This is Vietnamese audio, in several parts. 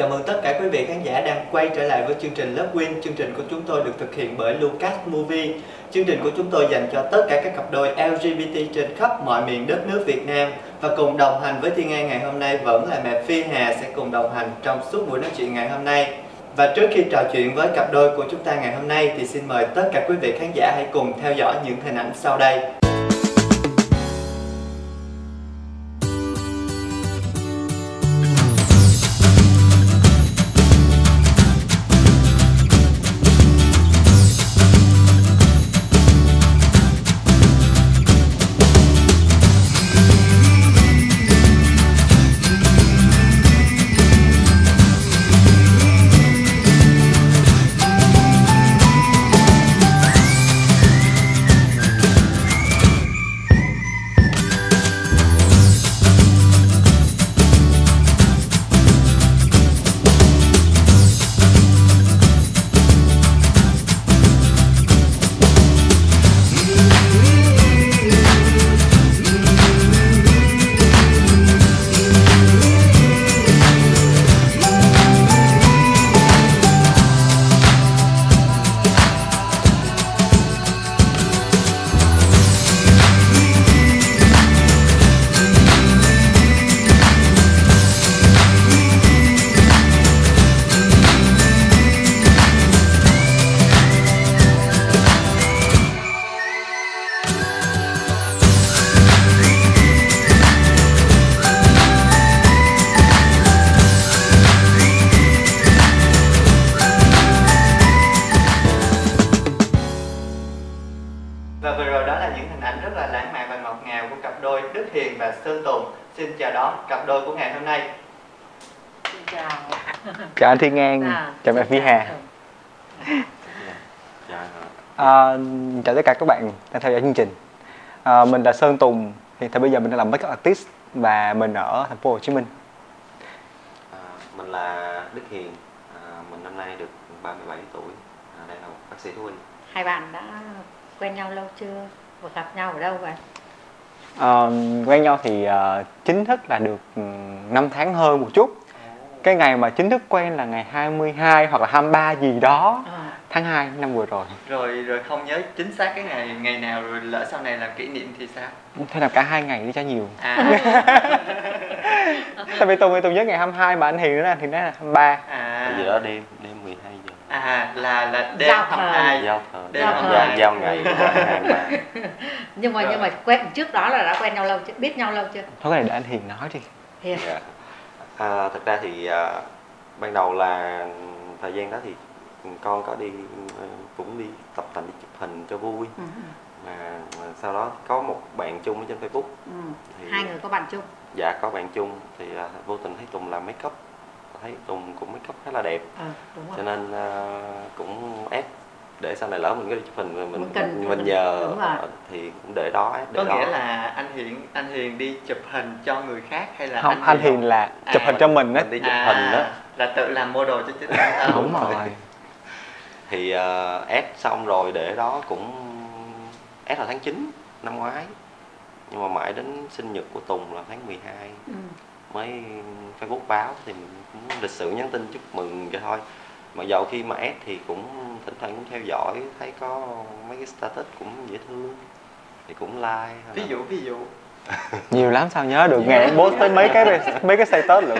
Chào mừng tất cả quý vị khán giả đang quay trở lại với chương trình Love Win. Chương trình của chúng tôi được thực hiện bởi Lucas Movie. Chương trình của chúng tôi dành cho tất cả các cặp đôi LGBT trên khắp mọi miền đất nước Việt Nam. Và cùng đồng hành với Thiên An ngày hôm nay vẫn là mẹ Phi Hà sẽ cùng đồng hành trong suốt buổi nói chuyện ngày hôm nay. Và trước khi trò chuyện với cặp đôi của chúng ta ngày hôm nay thì xin mời tất cả quý vị khán giả hãy cùng theo dõi những hình ảnh sau đây. Và vừa rồi đó là những hình ảnh rất là lãng mạn và ngọt ngào của cặp đôi Đức Hiền và Sơn Tùng. Xin chào đón cặp đôi của ngày hôm nay. Xin chào. Chào anh Thiên An, chào mẹ Phi Hà. Chào tất cả các bạn đang theo dõi chương trình. Mình là Sơn Tùng, hiện tại bây giờ mình đang làm makeup artist và mình ở thành phố Hồ Chí Minh. Mình là Đức Hiền, mình năm nay được 37 tuổi, đang là một bác sĩ thú y. Hai bạn đã quen nhau lâu chưa? Và gặp nhau ở đâu vậy? Quen nhau thì chính thức là được 5 tháng hơn một chút. Cái ngày mà chính thức quen là ngày 22 hoặc là 23 gì đó tháng 2 năm vừa rồi. Rồi không nhớ chính xác cái ngày nào, rồi lỡ sau này làm kỷ niệm thì sao? Thế là cả hai ngày đi cho nhiều. Tại vì Tùng nhớ ngày 22 mà anh Hiền nữa, anh Hiền nói là 23. Bây giờ đêm 12 giờ. Là đêm 22. Giao ngày 23. Nhưng mà quen trước đó là đã quen nhau lâu chưa? Biết nhau lâu chưa? Thôi cái này để anh Hiền nói đi. Hiền. Thực ra thì ban đầu là thời gian đó thì con có cũng đi tập tành đi chụp hình cho vui. Mà sau đó có một bạn chung ở trên Facebook. Thì hai người có bạn chung? Dạ có bạn chung, thì vô tình thấy Tùng làm make up, thấy Tùng cũng make up khá là đẹp. Đúng rồi. Cho nên cũng ép để sau này lỡ mình có đi chụp hình mình nhờ thì cũng để đó. Có nghĩa là anh Hiền đi chụp hình cho người khác hay là không? Anh Hiền là chụp hình cho mình á. Đi chụp hình đó là tự làm model cho chính mình. Đúng rồi. Thì ép xong rồi để đó cũng ép là tháng 9 năm ngoái, nhưng mà mãi đến sinh nhật của Tùng là tháng 12 mới Facebook báo, thì mình cũng lịch sự nhắn tin chúc mừng vậy thôi. Mà dầu khi mà ép thì cũng thỉnh thoảng cũng theo dõi, thấy có mấy cái status cũng dễ thương thì cũng like. Ví dụ Nhiều lắm sao nhớ được, ngày em post tới mấy cái status luôn.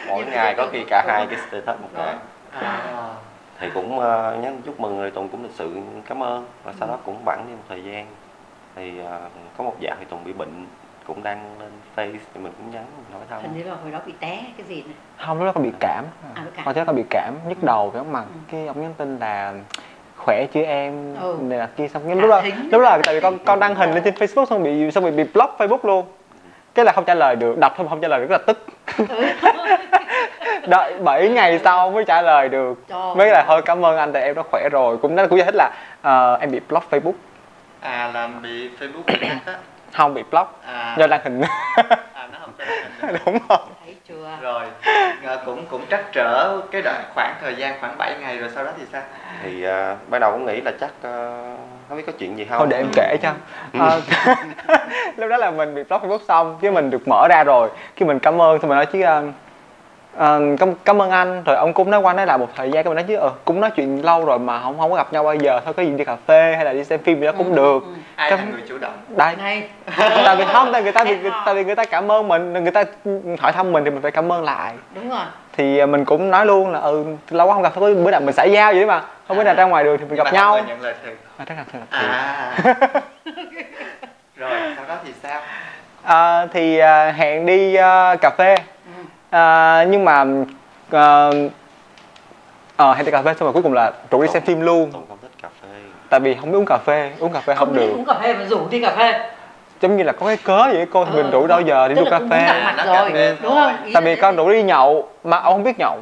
Mỗi ngày có khi cả 2 cái status một ngày. Thì cũng nhắn chúc mừng, rồi Tùng cũng lịch sự cảm ơn. Và sau đó cũng bẵng đi một thời gian thì có một dạo thì Tùng bị bệnh, cũng đăng lên Face thì mình cũng nhắn nói thăm. Hình như là hồi đó bị té cái gì này? Không, lúc đó con bị cảm. Con chắc con bị cảm, nhức đầu cái mặt. Cái ông nhắn tin là khỏe chứ em này là kia, xong lúc đó tại vì con đăng hình lên trên Facebook xong bị block Facebook luôn. Cái là không trả lời được, đọc thôi mà không trả lời được, rất là tức. Đợi 7 ngày sau mới trả lời được. Mới là thôi cảm ơn anh tại em đã khỏe rồi. Cũng giải thích là em bị block Facebook. Là bị Facebook bị hack á? Không, bị block do đăng hình. Nó không cho đăng hình. Đúng rồi. Thấy chưa? Rồi cũng trắc trở cái đoạn khoảng thời gian khoảng 7 ngày rồi sau đó thì sao? Thì ban đầu cũng nghĩ là chắc không biết có chuyện gì không. Thôi để em kể cho. Lúc đó là mình bị block Facebook xong, chứ mình được mở ra rồi. Khi mình cảm ơn xong mình nói chứ Cảm ơn anh. Rồi ông cũng nói qua nói lại một thời gian, cái mình nói chứ cũng nói chuyện lâu rồi mà không có gặp nhau bao giờ, thôi có gì đi cà phê hay là đi xem phim gì đó cũng được. Ai là người chủ động đây này? Tại vì không, tại vì người ta cảm ơn mình, người ta hỏi thăm mình thì mình phải cảm ơn lại. Đúng rồi. Thì mình cũng nói luôn là lâu quá không gặp, thôi có bữa nào mình xã giao vậy mà, không bữa nào ra ngoài đường thì mình gặp nhau. Nhận lời thiệt. Rất là Rồi sau đó thì sao? Thì hẹn đi cà phê. Nhưng mà hẹn đi cà phê xong rồi cuối cùng là rủ đi xem phim luôn. Tùng không thích cà phê. Tại vì không biết uống cà phê không được. Uống cà phê mà rủ đi cà phê. Giống như là có cái cớ vậy, cô mình rủ đâu giờ đi uống cà phê. Rồi, đúng không? Tại vì con rủ đi nhậu mà ông không biết nhậu.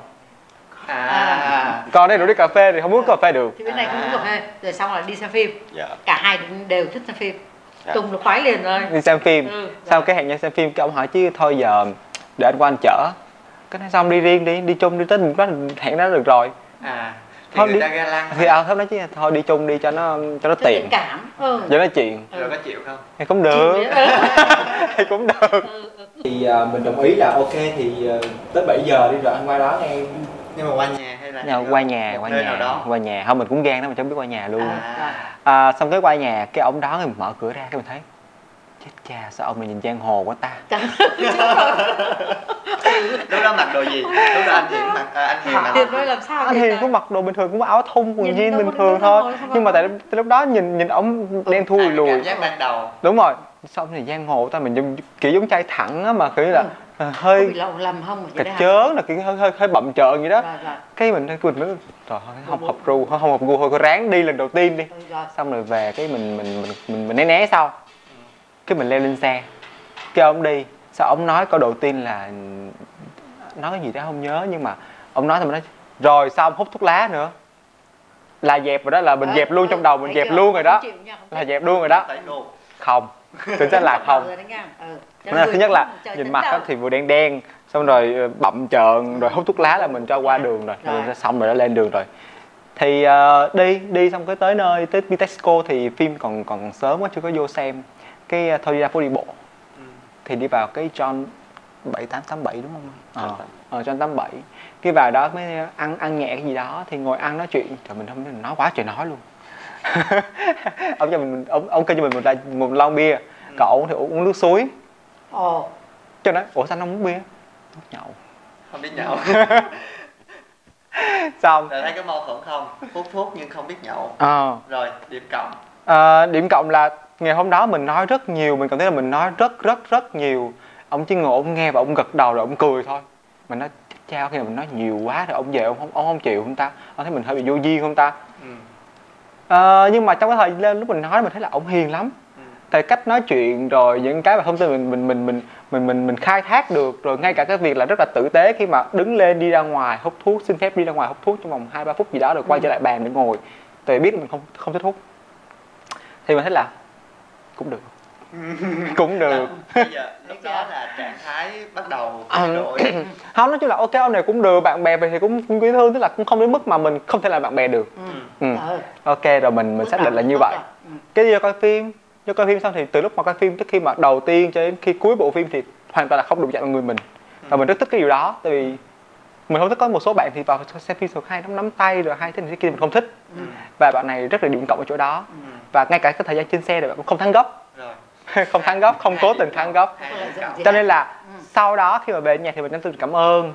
Con đây rủ đi cà phê thì không uống cà phê được. Thì bên này không uống cà phê, rồi xong là đi xem phim. Dạ. Cả hai đều thích xem phim. Tùng nó khoái liền rồi. Đi xem phim. Sau cái hẹn nhau xem phim, cái ông hỏi chứ thôi giờ để anh qua anh chở. Cái nói xong đi riêng đi chung đi tới mình có hẹn đó được rồi. Thì người ta ga lăng. Thì thôi nói chứ thôi đi chung đi cho nó tiện. Tình cảm. Cho nó chuyện. Rồi có chịu không? Thì cũng được. Thì cũng được. Thì mình đồng ý là ok thì tới 7 giờ đi rồi anh qua đó nghe. Nhưng mà qua nhà hay là qua nhà không, mình cũng gan đó, mình chẳng biết qua nhà luôn. Xong cái qua nhà cái ông đó mở cửa ra cái mình thấy chết cha, sao ông này nhìn giang hồ quá ta. Lúc đó mặc đồ gì? Lúc đó anh Hiền mặc Hiền nói làm sao? Anh Hiền cũng mặc đồ bình thường, cũng áo thun quần jean bình thường thôi. Nhưng mà tại lúc đó nhìn ông đen thui lùi. Cảm giác ban đầu. Đúng rồi. Sao ông này giang hồ ta, mình kiểu giống trai thẳng á mà kiểu là hơi lầm không cà chớn là kiểu hơi bậm trợn vậy đó. Cái mình mới rồi không hợp gu thôi có ráng đi lần đầu tiên đi. Xong rồi về cái mình né sau. Cái mình leo lên xe. Cái ông đi, sao ông nói câu đầu tiên là nói cái gì đó không nhớ, nhưng mà ông nói thì mình nói rồi sao ông hút thuốc lá nữa, là dẹp rồi đó, là mình dẹp luôn trong đầu mình, dẹp luôn rồi đó, là dẹp luôn rồi đó. Không, thực ra là không. Thứ nhất là nhìn mặt thì vừa đen xong rồi bậm trợn rồi hút thuốc lá là mình cho qua đường rồi, xong rồi đã lên đường rồi. Thì đi xong cái tới nơi tới Vitexco thì phim còn sớm quá chưa có vô xem, cái thôi đi ra phố đi bộ. Thì đi vào cái John 7887 đúng không? John 87. Cái vào đó mới ăn nhẹ cái gì đó thì ngồi ăn nói chuyện. Trời, mình không nói quá trời nói luôn. Ông cho mình ông kêu cho mình một lon bia, cậu thì uống nước suối. Cho nói ủa sao anh không uống bia? Nhậu. Không biết nhậu. Xong rồi thấy có mâu thuẫn không? Hút thuốc nhưng không biết nhậu. Rồi điểm cộng. Điểm cộng là ngày hôm đó mình nói rất nhiều, mình cảm thấy là mình nói rất nhiều. Ông chỉ ngồi ông nghe và ông gật đầu rồi ông cười thôi. Mình nói chao, khi nào mình nói nhiều quá thì ông về ông không chịu không ta? Ông thấy mình hơi bị vô duyên không ta? Nhưng mà trong cái thời gian lúc mình nói mình thấy là ông hiền lắm. Tại cách nói chuyện rồi những cái mà thông tin mình khai thác được, rồi ngay cả cái việc là rất là tử tế khi mà đứng lên đi ra ngoài hút thuốc, xin phép đi ra ngoài hút thuốc trong vòng 2-3 phút gì đó rồi quay trở lại bàn để ngồi. Tại biết mình không thích hút. Thì mình thấy là cũng được. Cũng được. Bây giờ lúc đó là trạng thái bắt đầu thay đổi. Không, nói chung là ok ông này cũng được, bạn bè về thì cũng quý thương, tức là cũng không đến mức mà mình không thể làm bạn bè được. Ok rồi mình xác định là như vậy. Cái vô coi phim xong thì từ lúc mà coi phim tới khi mà đầu tiên cho đến khi cuối bộ phim thì hoàn toàn là không đụng chạm vào người mình. Và mình rất thích cái điều đó, tại vì mình không thích có một số bạn thì vào xem phim thường hay nắm tay rồi hay thế này thế kia mình không thích. Và bạn này rất là điểm cộng ở chỗ đó. Và ngay cả cái thời gian trên xe rồi bạn cũng không thắng gấp. Không thắng gấp, không cố tình thắng gấp. Cho nên là sau đó khi mà về nhà thì mình nhắn tin cảm ơn.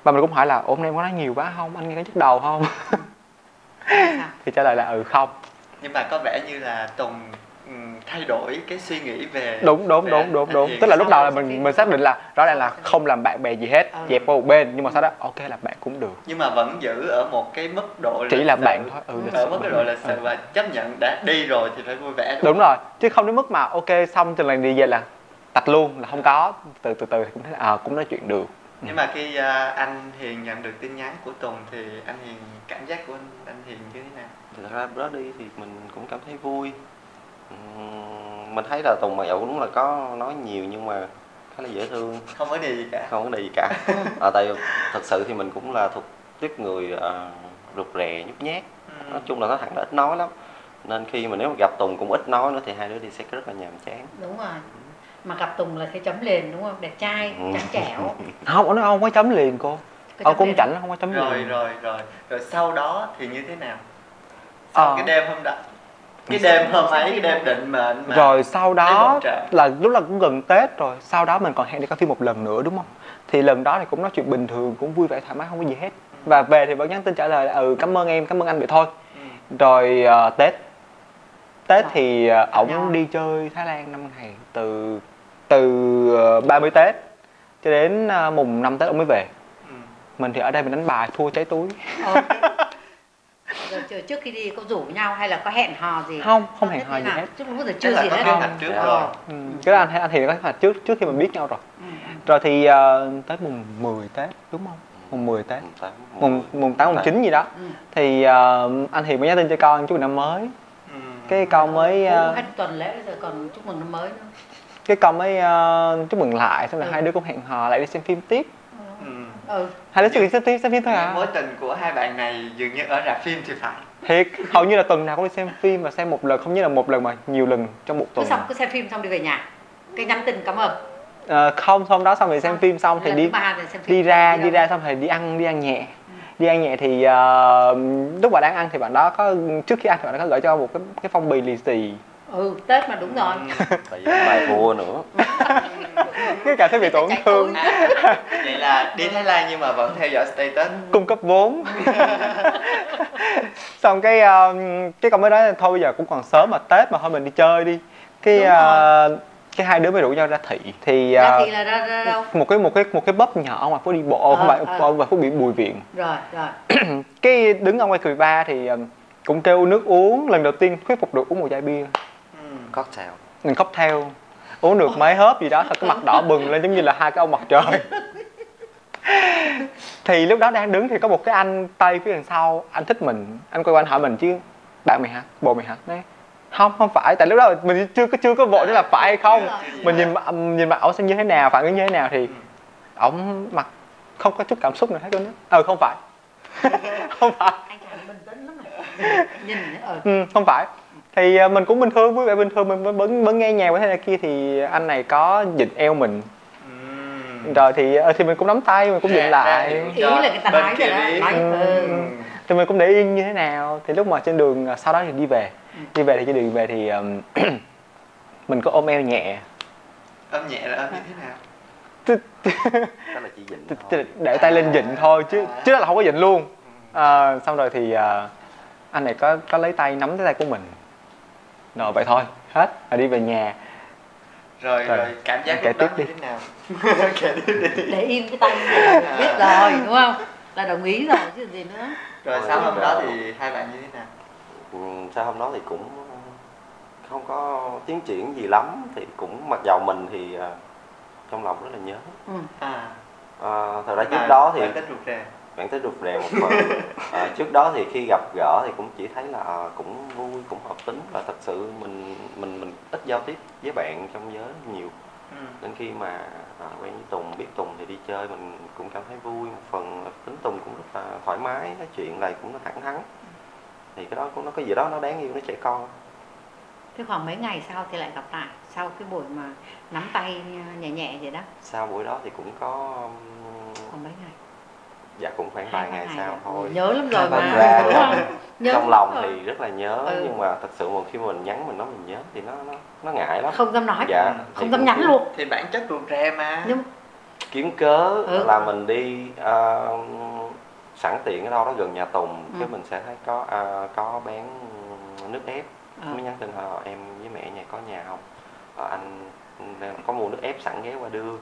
Và mình cũng hỏi là hôm nay em có nói nhiều quá không? Anh nghe cái nhức đầu không? Thì trả lời là không. Nhưng mà có vẻ như là Tùng thay đổi cái suy nghĩ về đúng. Tức là lúc đầu là mình xác định là rõ ràng là không làm bạn bè gì hết, dẹp qua một bên, nhưng mà sau đó ok làm bạn cũng được. Nhưng mà vẫn giữ ở một cái mức độ chỉ là bạn thôi. Ở mức cái độ lịch sự và chấp nhận đã đi rồi thì phải vui vẻ. Đúng rồi, chứ không đến mức mà ok xong từ lần đi về là tạch luôn, là không có. Từ thì cũng thấy là cũng nói chuyện được. Nhưng mà khi anh Hiền nhận được tin nhắn của Tùng thì anh Hiền, cảm giác của anh Hiền như thế nào? Thật ra đó đi thì mình cũng cảm thấy vui. Mình thấy là Tùng mặc dù đúng là có nói nhiều nhưng mà khá là dễ thương, không vấn đề gì cả. Tại thật sự thì mình cũng là thuộc tiếp người rụt rè nhút nhát. Nói chung là nó thẳng là ít nói lắm, nên khi mà nếu mà gặp Tùng cũng ít nói nữa thì hai đứa đi sẽ rất là nhàm chán. Đúng rồi, mà gặp Tùng là thấy chấm liền đúng không? Đẹp trai, trắng trẻo. Không, nó không có chấm liền cô. Cung chảnh không có chấm liền. Rồi sau đó thì như thế nào? Sau cái đêm hôm đó, cái đêm hôm ấy, cái đêm định mệnh mà rồi sau đó là lúc là cũng gần Tết rồi, sau đó mình còn hẹn đi coi phim một lần nữa đúng không? Thì lần đó thì cũng nói chuyện bình thường, cũng vui vẻ thoải mái, không có gì hết. Và về thì vẫn nhắn tin trả lời là cảm ơn em, cảm ơn anh vậy thôi. Rồi Tết thì ổng đi chơi Thái Lan 5 ngày, từ 30 Tết cho đến mùng 5 Tết ông mới về. Mình thì ở đây mình đánh bài thua cháy túi. Rồi trước khi đi có rủ nhau hay là có hẹn hò gì? Không hẹn hò gì hết. Chứ không có giờ chưa gì hết. Trước rồi. Cái đó anh thì có kế hoạch trước khi mình biết nhau rồi. Rồi thì tới mùng 10 Tết đúng không? Mùng 10 Tết. Mùng 8 mùng 9 gì đó. Thì anh thì mới nhắn tin cho con chúc mừng năm mới. Cái con mới hết tuần lễ rồi còn chúc mừng năm mới nữa. Cái con mới chúc mừng lại, xong rồi hai đứa cũng hẹn hò lại đi xem phim tiếp. Hai đứa xem phim thôi à. Mối tình của hai bạn này dường như ở rạp phim thì phải. Thiệt, hầu như là tuần nào cũng đi xem phim, mà xem một lần, không như là một lần mà nhiều lần trong một tuần. Cứ xem phim xong đi về nhà, cái nhắn tin cảm ơn. Không, hôm đó xong rồi xem phim xong thì đi ra xong rồi đi ăn nhẹ. Đi ăn nhẹ thì lúc mà đang ăn thì bạn đó có, trước khi ăn thì bạn đó có gửi cho một cái phong bì lì xì. Tết mà đúng rồi. Tại vì bài thua nữa. Cái cảm thấy bị tổn thương. Vậy là đi Thái Lan nhưng mà vẫn theo dõi status, cung cấp vốn. Xong cái con mới nói thôi bây giờ cũng còn sớm mà Tết mà thôi mình đi chơi đi. Cái hai đứa mới rủ nhau ra thị. Thì ra thị là ra đâu? một cái bắp nhỏ ngoài phố đi bộ, không phải ở ngoài phố Bùi Viện. Rồi. Cái đứng ở ngoài quầy bar thì cũng kêu nước uống, lần đầu tiên thuyết phục được uống một chai bia. Cocktail. Uống được mấy hớp gì đó, thật cái mặt đỏ bừng lên giống như là hai cái ông mặt trời. Thì lúc đó đang đứng thì có một cái anh Tây phía đằng sau, anh thích mình, anh quay qua anh hỏi mình chứ bạn mày hả, bồ mày hả? Nói không phải, tại lúc đó mình chưa có vội nữa là phải hay không. Mình nhìn mặt ổng xem như thế nào, phản ứng như thế nào thì ổng mặt không có chút cảm xúc nào hết luôn á. Không phải. Không phải. Anh chàng bình tĩnh lắm này. Nhìn không phải. Thì mình cũng bình thường, vui vẻ bình thường, mình vẫn nghe nhạc với thế này kia thì anh này có vịn eo mình. Rồi thì mình cũng nắm tay, mình cũng vịn lại. Ý là người ta nói rồi đó. Thì mình cũng để yên như thế nào. Thì lúc mà trên đường sau đó thì đi về thì trên đường về thì mình có ôm eo nhẹ. Ôm nhẹ là ôm như thế nào? Đó là chỉ vịn thôi. Để tay lên vịn thôi chứ đó là không có vịn luôn. Xong rồi thì anh này có lấy tay nắm cái tay của mình. Rồi vậy thôi, hết, rồi đi về nhà. Rồi cảm giác lúc đó như thế nào? Để im cái tay này biết rồi đúng không? Là đồng ý rồi chứ gì nữa. Rồi sau hôm đó thì hai bạn như thế nào? Sau hôm đó thì cũng không có tiến triển gì lắm, thì cũng mặc dầu mình thì trong lòng rất là nhớ. Thật ra trước đó thì bạn thích rụt rè một phần. Trước đó thì khi gặp gỡ thì cũng chỉ thấy là cũng vui, cũng hợp tính, và thật sự mình ít giao tiếp với bạn trong giới nhiều. Nên khi mà quen với Tùng, biết Tùng thì đi chơi mình cũng cảm thấy vui. Một phần tính Tùng cũng rất là thoải mái, nói chuyện này cũng nó thẳng thắn. Thì cái đó cũng nó có gì đó nó đáng yêu, nó trẻ con. Thế khoảng mấy ngày sau thì lại gặp lại, sau cái buổi mà nắm tay nhẹ nhẹ vậy đó. Sau buổi đó thì cũng có khoảng mấy ngày? Dạ cũng khoảng vài ngày sau thôi. Nhớ lắm rồi mà. Đúng không? Trong lòng thì rất là nhớ, nhưng mà thật sự một khi mình nhắn mình nói mình nhớ thì nó ngại lắm. Không dám nói. Dạ, không dám nhắn luôn. Thì bản chất rụt rè mà. Nhưng kiếm cớ là mình đi sẵn tiện ở đâu đó gần nhà Tùng, cái mình sẽ thấy có bán nước ép. Mới nhắn tin hỏi em với mẹ nhà có nhà không? Anh có mua nước ép sẵn ghé qua đưa.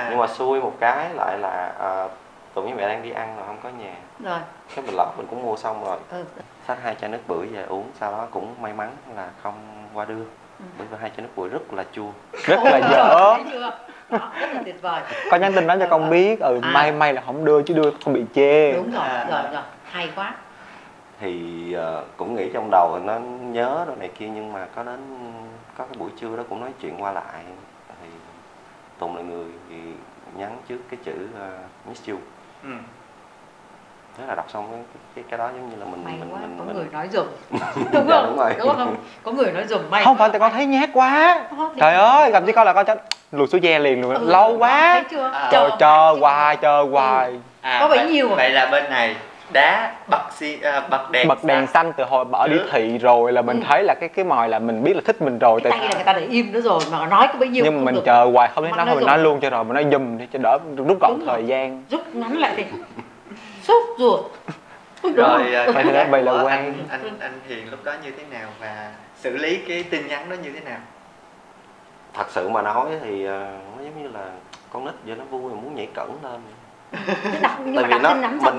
Nhưng mà xui một cái lại là Tùng với mẹ đang đi ăn rồi không có nhà. Rồi. Cái mình lỡ mình cũng mua xong rồi. Xách 2 chai nước bưởi về uống, sau đó cũng may mắn là không qua đưa. Bởi vì 2 chai nước bưởi rất là chua. Rất là dở. Đó, rất là tuyệt vời. Con nhắn tin đó cho con biết, may là không đưa chứ đưa không bị chê. Đúng rồi, rồi, hay quá. Thì cũng nghĩ trong đầu nó nhớ rồi này kia, nhưng mà có cái buổi trưa đó cũng nói chuyện qua lại thì Tùng là người thì nhắn trước cái chữ miss you. Thế là đọc xong cái đó giống như là mình có người nói dùm. Đúng không? Đúng không? Có người nói dùm may. Không phải, tại con thấy nhát quá. Trời ơi, gặp chứ con là con lùi xuống ve liền luôn. Lâu quá. Thấy chưa? Chờ hoài. Có bấy nhiêu. Vậy là bên này đá bật đèn xanh từ hồi bỏ đi thị rồi là mình thấy là cái mồi là mình biết là thích mình rồi. Cái tay là người ta để im nữa rồi mà nói có bấy nhiêu. Nhưng mà mình được. Chờ hoài không thấy nói, thôi nói luôn cho rồi, mà nói dùm đi cho đỡ rút gọn thời gian. Rút ngắn lại thì sốt ruột. Rồi vậy là quen. Anh Hiền lúc đó như thế nào và xử lý cái tin nhắn đó như thế nào? Thật sự mà nói thì nó giống như là con nít vậy, nó vui muốn nhảy cẫng lên. Tại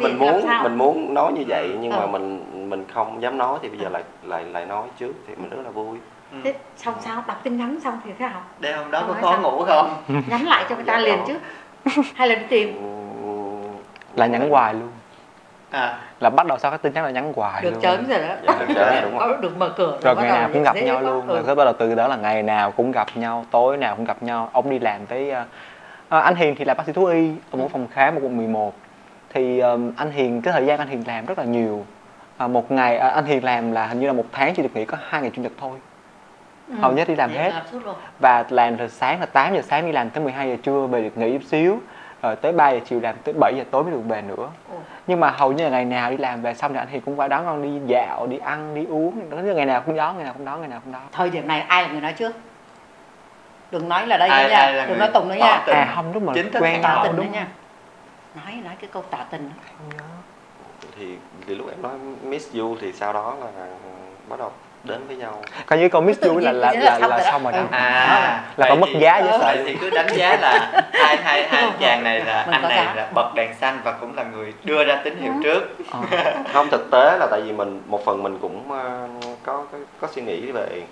vì mình muốn nói như vậy nhưng mà mình không dám nói thì bây giờ lại nói trước thì mình rất là vui. Thế xong sao đọc tin nhắn xong thì thế nào? Đêm hôm đó có khó ngủ không? Nhắn lại cho người ta liền chứ hay là đi tìm? Là nhắn hoài luôn. Là bắt đầu sau cái tin nhắn là nhắn hoài được luôn. Chớn rồi đó. Dạ, được chớn, đúng rồi. Được mở cửa rồi ngày nào cũng gặp nhau luôn. Rồi bắt đầu từ đó là ngày nào cũng gặp nhau, tối nào cũng gặp nhau. Ông đi làm tới anh Hiền thì là bác sĩ thú y ở một phòng khám ở quận 11. Thì anh Hiền, cái thời gian anh Hiền làm rất là nhiều. Một ngày anh Hiền làm là hình như là một tháng chỉ được nghỉ có 2 ngày chủ nhật thôi. Hầu nhất đi làm hết. Và làm từ sáng là 8 giờ sáng đi làm tới 12 giờ trưa, về được nghỉ chút xíu. Rồi tới 3 giờ chiều làm tới 7 giờ tối mới được về nữa. Nhưng mà hầu như là ngày nào đi làm về xong thì anh Hiền cũng phải đón con đi dạo, đi ăn, đi uống. Ngày nào cũng đón, ngày nào cũng đón, ngày nào cũng đón. Thời điểm này ai là người nói trước? Đừng nói là đây nha, đừng nói Tùng nữa nha. Không, lúc mà quen tỏ tình nữa nha. Nói cái câu tỏ tình đó. Thì lúc em nói miss you thì sau đó là bắt đầu đến với nhau. Coi như câu miss you là xong rồi đó. Là còn mất giá với vậy thì cứ đánh giá là hai anh chàng này là anh này là bật đèn xanh và cũng là người đưa ra tín hiệu trước. Không, thực tế là tại vì mình một phần mình cũng có suy nghĩ về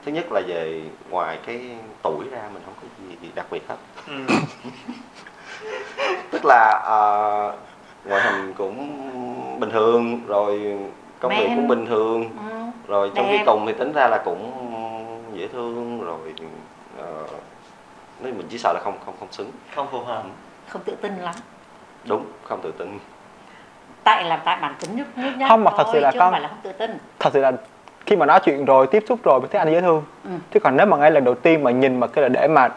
thứ nhất là về ngoài cái tuổi ra mình không có gì đặc biệt hết. Tức là ngoại hình cũng bình thường, rồi công việc cũng bình thường, rồi trong khi Tùng thì tính ra là cũng dễ thương, rồi nên mình chỉ sợ là không xứng, không phù hợp, không tự tin lắm. Đúng, không tự tin. Tại bản tính nhút nhát. Không, mà thật sự là không phải là không tự tin. Thật sự là khi mà nói chuyện rồi, tiếp xúc rồi mới thấy anh dễ thương. Chứ còn nếu mà ngay lần đầu tiên mà nhìn mà cái là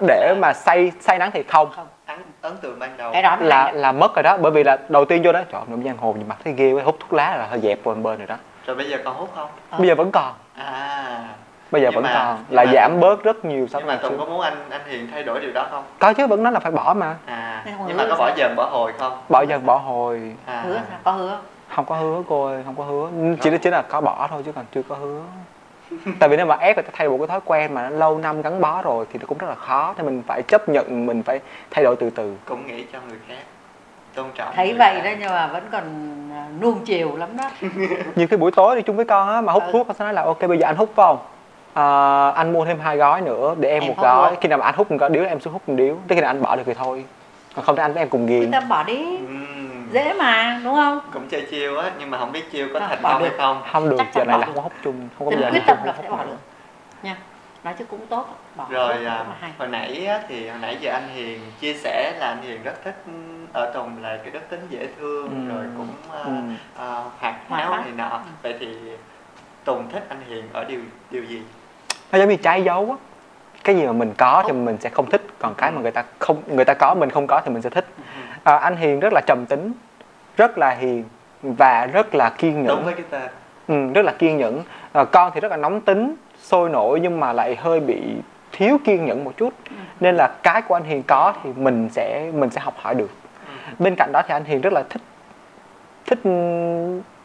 để mà say nắng thì không. Ấn tượng ban đầu cái đó là mất rồi đó, bởi vì là đầu tiên vô đó trời ơi, giang hồ nhìn mặt thấy ghê quá, hút thuốc lá là hơi dẹp bên rồi đó. Rồi bây giờ còn hút không? Bây giờ vẫn còn. Bây giờ vẫn còn, là giảm bớt rất nhiều so với ngày xưa. Nhưng mà Tùng có muốn anh Hiền thay đổi điều đó không? Có chứ, vẫn nói là phải bỏ mà. Nhưng mà có bỏ dần bỏ hồi không? Bỏ dần bỏ hồi. Hứa sao? Có hứa? Không có hứa cô ơi, không có hứa. Chỉ là có bỏ thôi chứ còn chưa có hứa. Tại vì nếu mà ép người ta thay đổi cái thói quen mà nó lâu năm gắn bó rồi thì nó cũng rất là khó. Thì mình phải chấp nhận, mình phải thay đổi từ từ. Cũng nghĩ cho người khác, tôn trọng. Thấy vậy đó nhưng mà vẫn còn nuông chiều lắm đó. Như cái buổi tối đi chung với con á mà hút thuốc, con sẽ nói là ok bây giờ anh hút phải không? Anh mua thêm 2 gói nữa để em một gói luôn. Khi nào mà anh hút một điếu em xuống hút một điếu, tới khi nào anh bỏ được thì thôi, còn không thì anh với em cùng nghiền. Người ta bỏ đi dễ mà, đúng không? Cũng chơi chiêu á, nhưng mà không biết chiêu có thành công hay không. Không được, giờ này là không có hút chung, không có giờ quyết tâm là phải bỏ được nha. Nói chứ cũng tốt, bỏ rồi hồi nãy giờ anh Hiền chia sẻ là anh Hiền rất thích ở Tùng là cái đức tính dễ thương, rồi cũng hoạt háo này nọ. Vậy thì Tùng thích anh Hiền ở điều gì? Nó giống như trái dấu á, cái gì mà mình có thì mình sẽ không thích, còn cái mà người ta có mình không có thì mình sẽ thích. Anh Hiền rất là trầm tính, rất là hiền và rất là kiên nhẫn. Đúng với cái tên. Rất là kiên nhẫn. Con thì rất là nóng tính, sôi nổi nhưng mà lại hơi bị thiếu kiên nhẫn một chút. Nên là cái của anh Hiền có thì mình sẽ học hỏi được. Bên cạnh đó thì anh Hiền rất là thích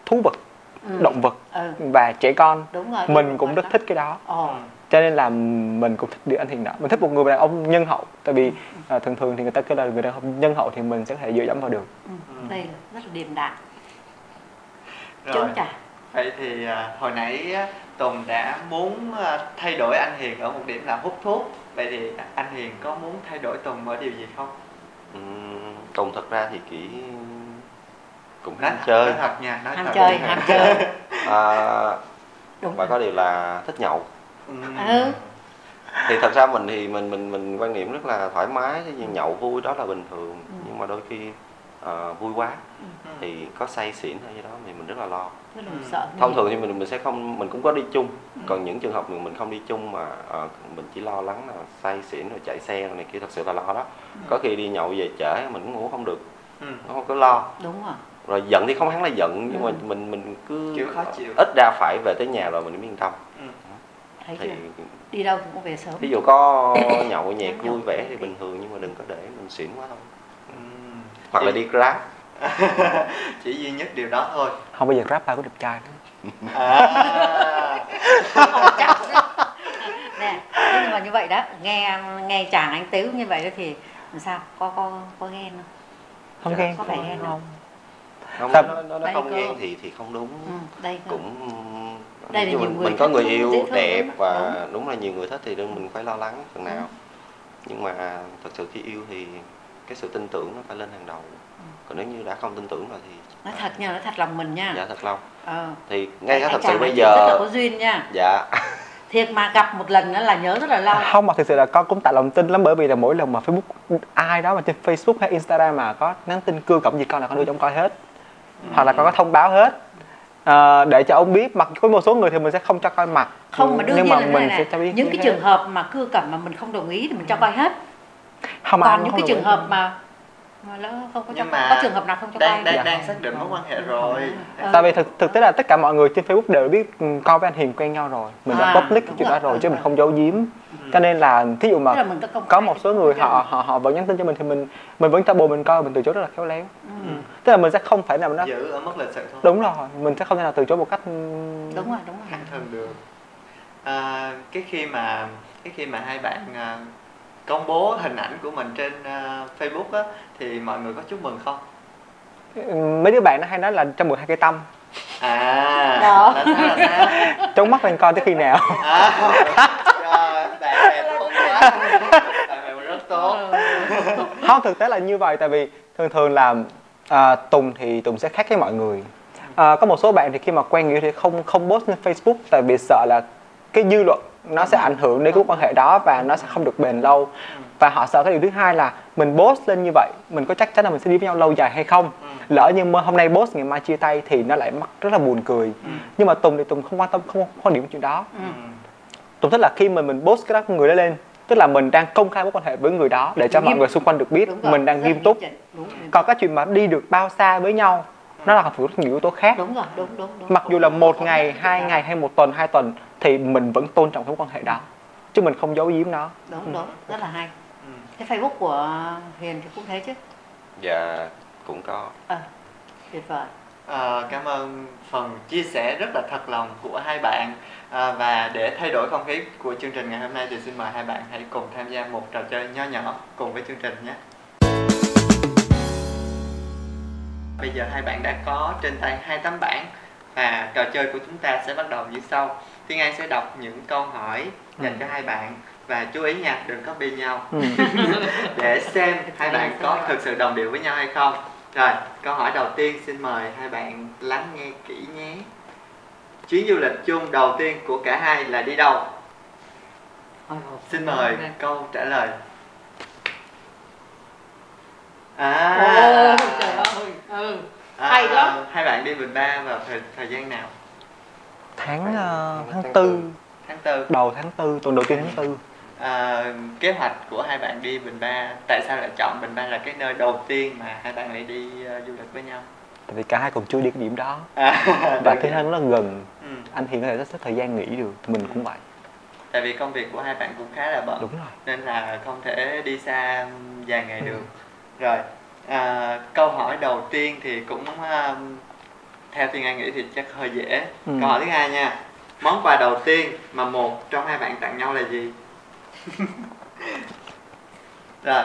thú vật, động vật và trẻ con. Đúng rồi, mình cũng rất thích cái đó. Cho nên là mình cũng thích điều anh Hiền đó. Mình thích một người đàn ông nhân hậu. Tại vì thường thì người ta kêu là người đàn ông nhân hậu thì mình sẽ có thể dựa dẫm vào được. Đây là rất là điềm đạm. Rồi, vậy thì hồi nãy Tùng đã muốn thay đổi anh Hiền ở một điểm là hút thuốc. Vậy thì anh Hiền có muốn thay đổi Tùng ở điều gì không? Tùng thật ra thì chỉ cũng ham chơi. Thật nha, nói ham chơi. Và có điều là thích nhậu. Thì thật ra mình quan niệm rất là thoải mái, nhậu vui đó là bình thường. Nhưng mà đôi khi vui quá thì có say xỉn hay gì đó thì mình rất là lo. Thông thường thì mình sẽ không, mình cũng có đi chung. Còn những trường hợp mình không đi chung mà mình chỉ lo lắng là say xỉn rồi chạy xe rồi này kia, thật sự là lo đó. Có khi đi nhậu về trễ mình cũng ngủ không được. nó không có lo. Đúng rồi. Rồi giận thì không hẳn là giận, nhưng mà mình cứ kiểu khó chịu, ít ra phải về tới nhà rồi mình mới yên tâm. Thấy thì chưa? Đi đâu cũng về sớm. ví dụ có nhậu nhẹt vui vẻ thì bình thường, nhưng mà đừng có để mình xỉn quá thôi. Hoặc là đi Grab. Chỉ duy nhất điều đó thôi. Không, bây giờ Grab ba có đẹp trai nữa. Không chắc. Nè, nhưng mà như vậy đó, nghe chàng anh Tứ như vậy đó thì làm sao? Có ghen không? Không ghen. Có phải ghen không? Không, nó không ghen thì không đúng. Đây cũng đây là nhiều người mình có người yêu đẹp đúng. và đúng là nhiều người thích thì mình phải lo lắng phần nào. Nhưng mà thật sự khi yêu thì cái sự tin tưởng nó phải lên hàng đầu. Còn nếu như đã không tin tưởng rồi thì nói thật nha, nói thật lòng mình nha. Dạ thật lòng. Thì ngay cả thật sự bây giờ rất là có duyên nha. Dạ. Thiệt mà gặp một lần đó là nhớ rất là lâu. Không, mà thực sự là con cũng tại lòng tin lắm, bởi vì là mỗi lần mà Facebook ai đó mà trên Facebook hay Instagram mà có nhắn tin cưa cẩm gì con là con đưa cho ông coi hết. Hoặc là con có thông báo hết. Để cho ông biết, mặc có một số người thì mình sẽ không cho coi mặt. Không, mà đương nhưng nhiên mà là mình này sẽ cho biết những cái trường hợp mà cưa cẩm mà mình không đồng ý thì mình cho coi hết. Không, còn những cái trường hợp mà lỡ không có cho coi, có trường hợp nào không cho coi. Đang xác định mối quan hệ rồi. Tại vì thực tế là tất cả mọi người trên Facebook đều biết con với anh Hiền quen nhau rồi, mình đã public cái chuyện đó rồi chứ mình không giấu giếm. Cho nên là thí dụ mà có một số người họ vẫn nhắn tin cho mình thì mình vẫn cho bồ mình coi, mình từ chối rất là khéo léo. Tức là mình sẽ không phải nào nó giữ ở mức lịch sự thôi. Đúng rồi, mình sẽ không thể nào từ chối một cách đúng rồi thẳng thừng được. Cái khi mà hai bạn công bố hình ảnh của mình trên Facebook á, thì mọi người có chúc mừng không? Mấy đứa bạn nó hay nói là trong 12 cây tâm. Đó. Là sao? Trống mắt lên coi tới khi nào. Bạn bè tốt quá. Bạn bè rất tốt. Không, thực tế là như vậy, tại vì thường là Tùng thì Tùng sẽ khác với mọi người. Có một số bạn thì khi mà quen người thì không post lên Facebook, tại vì sợ là cái dư luận nó sẽ ảnh hưởng đến cái quan hệ đó và nó sẽ không được bền lâu. Và họ sợ cái điều thứ hai là mình post lên như vậy, mình có chắc chắn là mình sẽ đi với nhau lâu dài hay không. Lỡ như hôm nay post ngày mai chia tay thì nó lại rất là buồn cười. Nhưng mà Tùng thì Tùng không quan tâm, không quan điểm chuyện đó. Tùng thích là khi mà mình post cái đó người đó lên, tức là mình đang công khai mối quan hệ với người đó để cho mọi người xung quanh được biết mình đang nghiêm túc. Còn cái chuyện mà đi được bao xa với nhau nó là phụ thuộc nhiều yếu tố khác. Đúng. Mặc dù là 1 ngày, 2 ngày hay 1 tuần, 2 tuần thì mình vẫn tôn trọng cái mối quan hệ đó, chứ mình không giấu giếm nó. Đúng, rất là hay. Cái Facebook của Hiền thì cũng thế chứ? Dạ, cũng có. Tuyệt vời. Cảm ơn phần chia sẻ rất là thật lòng của hai bạn. Và để thay đổi không khí của chương trình ngày hôm nay thì xin mời hai bạn hãy cùng tham gia một trò chơi nho nhỏ cùng với chương trình nhé. Bây giờ hai bạn đã có trên tay 2 tấm bảng và trò chơi của chúng ta sẽ bắt đầu như sau. Thiên An sẽ đọc những câu hỏi dành cho hai bạn và chú ý nha, đừng copy nhau để xem hai bạn có thực sự đồng điệu với nhau hay không. Rồi, câu hỏi đầu tiên xin mời hai bạn lắng nghe kỹ nhé. Chuyến du lịch chung đầu tiên của cả hai là đi đâu? Xin mời câu trả lời. Trời ơi. Hay lắm. Hai bạn đi Bình Ba vào thời gian nào? Tháng 4. Tháng 4. Đầu tháng 4, tuần đầu tiên tháng 4. Kế hoạch của hai bạn đi Bình Ba, tại sao lại chọn Bình Ba là cái nơi đầu tiên mà hai bạn lại đi du lịch với nhau? Tại vì cả hai cùng chưa đi cái điểm đó. Và thứ hai nó gần. Anh Hiền có thể có thời gian nghỉ được, mình cũng vậy. Tại vì công việc của hai bạn cũng khá là bận. Đúng rồi. Nên là không thể đi xa vài ngày được. Rồi, câu hỏi đầu tiên thì cũng theo Thiên An nghĩ thì chắc hơi dễ. Câu hỏi thứ hai nha. Món quà đầu tiên mà một trong hai bạn tặng nhau là gì? Rồi,